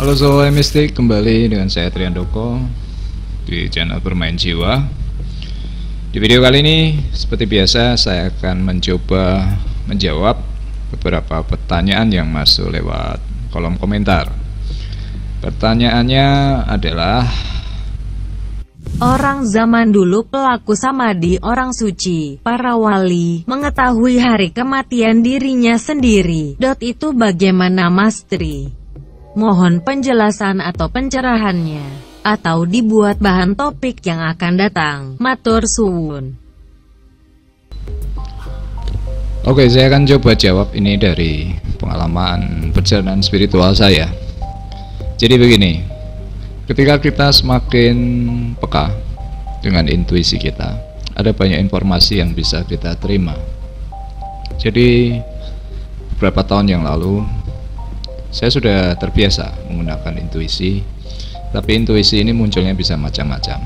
Halo Soul Mistik, kembali dengan saya Triandoko di channel Bermain Jiwa. Di video kali ini, seperti biasa, saya akan mencoba menjawab beberapa pertanyaan yang masuk lewat kolom komentar. Pertanyaannya adalah, orang zaman dulu pelaku samadhi, orang suci, para wali, mengetahui hari kematian dirinya sendiri. Itu bagaimana Mas Tri? Mohon penjelasan atau pencerahannya, atau dibuat bahan topik yang akan datang. Matur suwun. Oke, saya akan coba jawab ini dari pengalaman perjalanan spiritual saya. Jadi begini, ketika kita semakin peka dengan intuisi kita, ada banyak informasi yang bisa kita terima. Jadi beberapa tahun yang lalu saya sudah terbiasa menggunakan intuisi, tapi intuisi ini munculnya bisa macam-macam.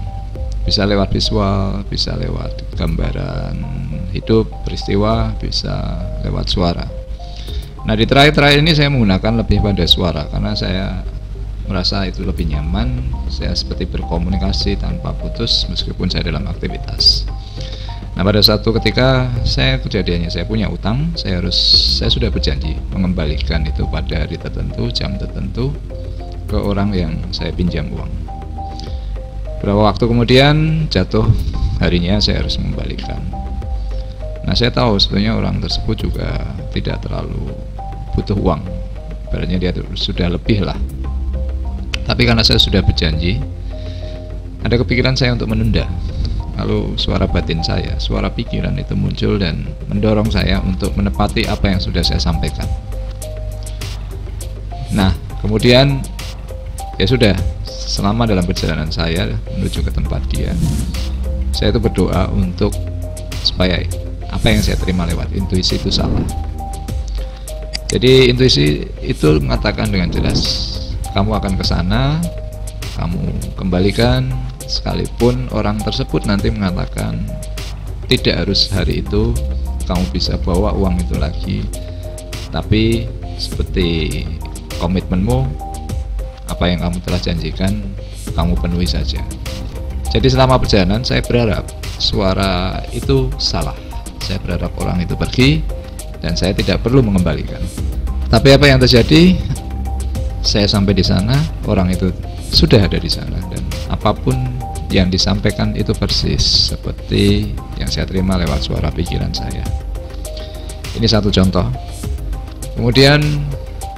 Bisa lewat visual, bisa lewat gambaran hidup, peristiwa, bisa lewat suara. Nah, di terakhir-terakhir ini saya menggunakan lebih pada suara karena saya merasa itu lebih nyaman. Saya seperti berkomunikasi tanpa putus meskipun saya dalam aktivitas. Nah, pada suatu ketika kejadiannya saya punya utang, saya sudah berjanji mengembalikan itu pada hari tertentu, jam tertentu ke orang yang saya pinjam uang. Beberapa waktu kemudian jatuh harinya saya harus mengembalikan. Nah, saya tahu sebenarnya orang tersebut juga tidak terlalu butuh uang, ibaratnya dia sudah lebih lah. Tapi karena saya sudah berjanji, ada kepikiran saya untuk menunda. Lalu suara batin saya, suara pikiran itu muncul dan mendorong saya untuk menepati apa yang sudah saya sampaikan. Nah, kemudian ya sudah, selama dalam perjalanan saya menuju ke tempat dia, saya itu berdoa untuk supaya apa yang saya terima lewat intuisi itu salah. Jadi intuisi itu mengatakan dengan jelas, kamu akan ke sana, kamu kembalikan. Sekalipun orang tersebut nanti mengatakan tidak harus hari itu kamu bisa bawa uang itu lagi, tapi seperti komitmenmu, apa yang kamu telah janjikan kamu penuhi saja. Jadi selama perjalanan saya berharap suara itu salah, saya berharap orang itu pergi dan saya tidak perlu mengembalikan. Tapi apa yang terjadi, saya sampai di sana, orang itu sudah ada di sana, dan apapun yang disampaikan itu persis seperti yang saya terima lewat suara pikiran saya. Ini satu contoh. Kemudian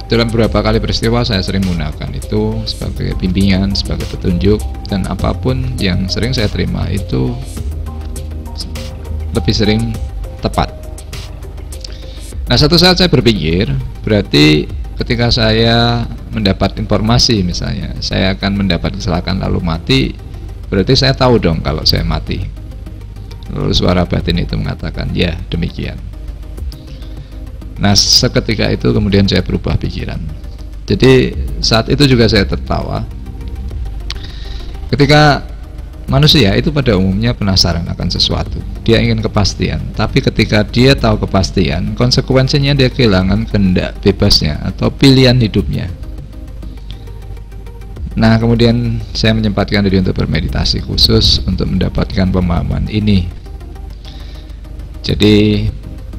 dalam beberapa kali peristiwa saya sering menggunakan itu sebagai bimbingan, sebagai petunjuk, dan apapun yang sering saya terima itu lebih sering tepat. Nah, satu saat saya berpikir, berarti ketika saya mendapat informasi, misalnya saya akan mendapat kecelakaan lalu mati, berarti saya tahu dong kalau saya mati. Lalu suara batin itu mengatakan, ya demikian. Nah, seketika itu kemudian saya berubah pikiran. Jadi saat itu juga saya tertawa ketika manusia itu pada umumnya penasaran akan sesuatu, dia ingin kepastian. Tapi ketika dia tahu kepastian, konsekuensinya dia kehilangan kehendak bebasnya atau pilihan hidupnya. Nah, kemudian saya menyempatkan diri untuk bermeditasi khusus untuk mendapatkan pemahaman ini. Jadi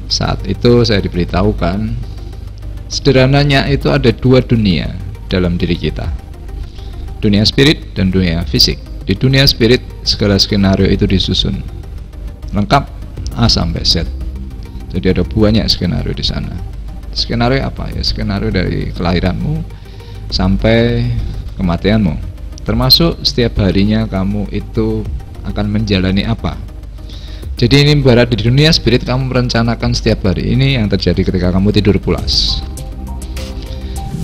saat itu saya diberitahukan, sederhananya itu ada dua dunia dalam diri kita, dunia spirit dan dunia fisik. Di dunia spirit segala skenario itu disusun lengkap A sampai Z. Jadi ada banyak skenario di sana. Skenario apa ya? Skenario dari kelahiranmu sampai kematianmu, termasuk setiap harinya kamu itu akan menjalani apa. Jadi ini ibarat di dunia spirit kamu merencanakan setiap hari ini yang terjadi ketika kamu tidur pulas.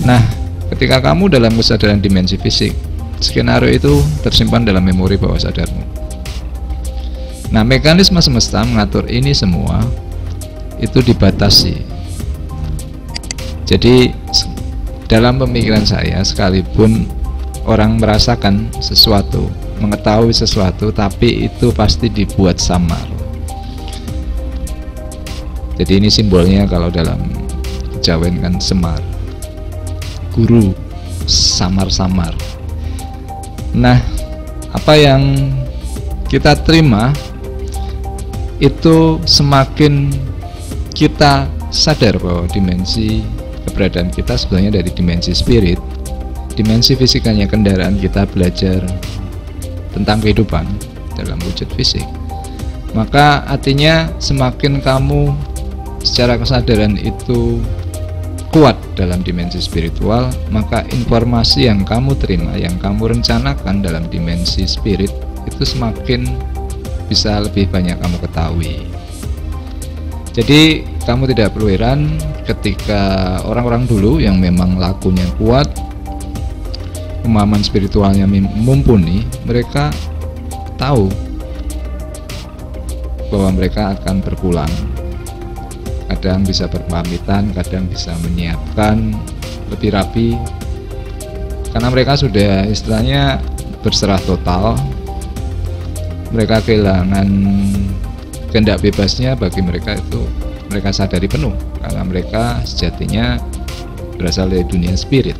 Nah, ketika kamu dalam kesadaran dimensi fisik, skenario itu tersimpan dalam memori bawah sadarmu. Nah, mekanisme semesta mengatur ini semua itu dibatasi. Jadi dalam pemikiran saya, sekalipun orang merasakan sesuatu, mengetahui sesuatu, tapi itu pasti dibuat samar. Jadi ini simbolnya kalau dalam kejawen kan semar, guru samar-samar. Nah, apa yang kita terima itu semakin kita sadar bahwa dimensi keberadaan kita sebenarnya dari dimensi spirit, dimensi fisikanya kendaraan kita belajar tentang kehidupan dalam wujud fisik. Maka artinya semakin kamu secara kesadaran itu kuat dalam dimensi spiritual, maka informasi yang kamu terima, yang kamu rencanakan dalam dimensi spirit itu semakin bisa lebih banyak kamu ketahui. Jadi kamu tidak perlu heran ketika orang-orang dulu yang memang lakunya kuat, pemahaman spiritualnya mumpuni, mereka tahu bahwa mereka akan berpulang. Kadang bisa berpamitan, kadang bisa menyiapkan lebih rapi, karena mereka sudah istilahnya berserah total. Mereka kehilangan kehendak bebasnya. Bagi mereka itu mereka sadari penuh, karena mereka sejatinya berasal dari dunia spirit.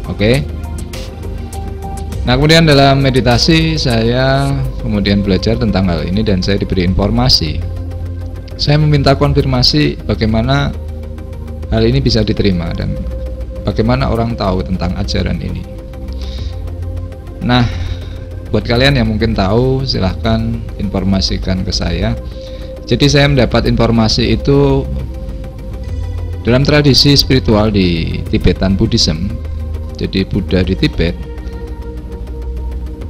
Oke. Nah, kemudian dalam meditasi saya kemudian belajar tentang hal ini dan saya diberi informasi. Saya meminta konfirmasi bagaimana hal ini bisa diterima dan bagaimana orang tahu tentang ajaran ini. Nah, buat kalian yang mungkin tahu, silahkan informasikan ke saya. Jadi saya mendapat informasi itu dalam tradisi spiritual di Tibetan Buddhism. Jadi Buddha di Tibet,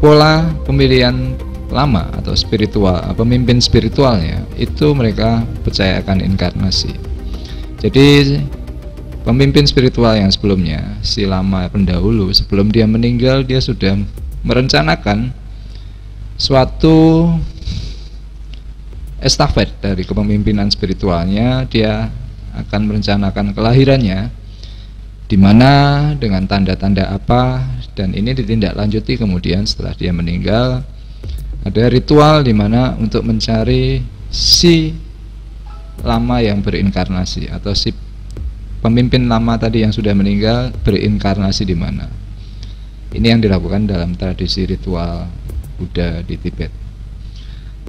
pola pemilihan lama atau spiritual, pemimpin spiritualnya itu mereka percaya akan inkarnasi. Jadi pemimpin spiritual yang sebelumnya, si lama pendahulu, sebelum dia meninggal, dia sudah merencanakan suatu estafet dari kepemimpinan spiritualnya. Dia akan merencanakan kelahirannya di mana dengan tanda-tanda apa, dan ini ditindaklanjuti kemudian setelah dia meninggal. Ada ritual di mana untuk mencari si lama yang berinkarnasi atau si pemimpin lama tadi yang sudah meninggal berinkarnasi di mana. Ini yang dilakukan dalam tradisi ritual Buddha di Tibet.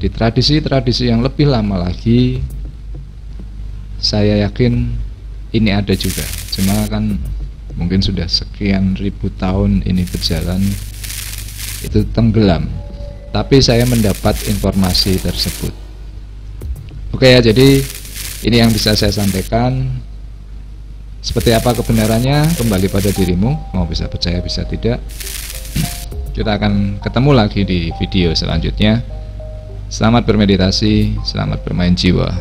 Di tradisi-tradisi yang lebih lama lagi, saya yakin ini ada juga. Cuma kan mungkin sudah sekian ribu tahun ini berjalan, itu tenggelam. Tapi saya mendapat informasi tersebut. Oke ya, jadi ini yang bisa saya sampaikan. Seperti apa kebenarannya kembali pada dirimu, mau bisa percaya bisa tidak. Kita akan ketemu lagi di video selanjutnya. Selamat bermeditasi, selamat bermain jiwa.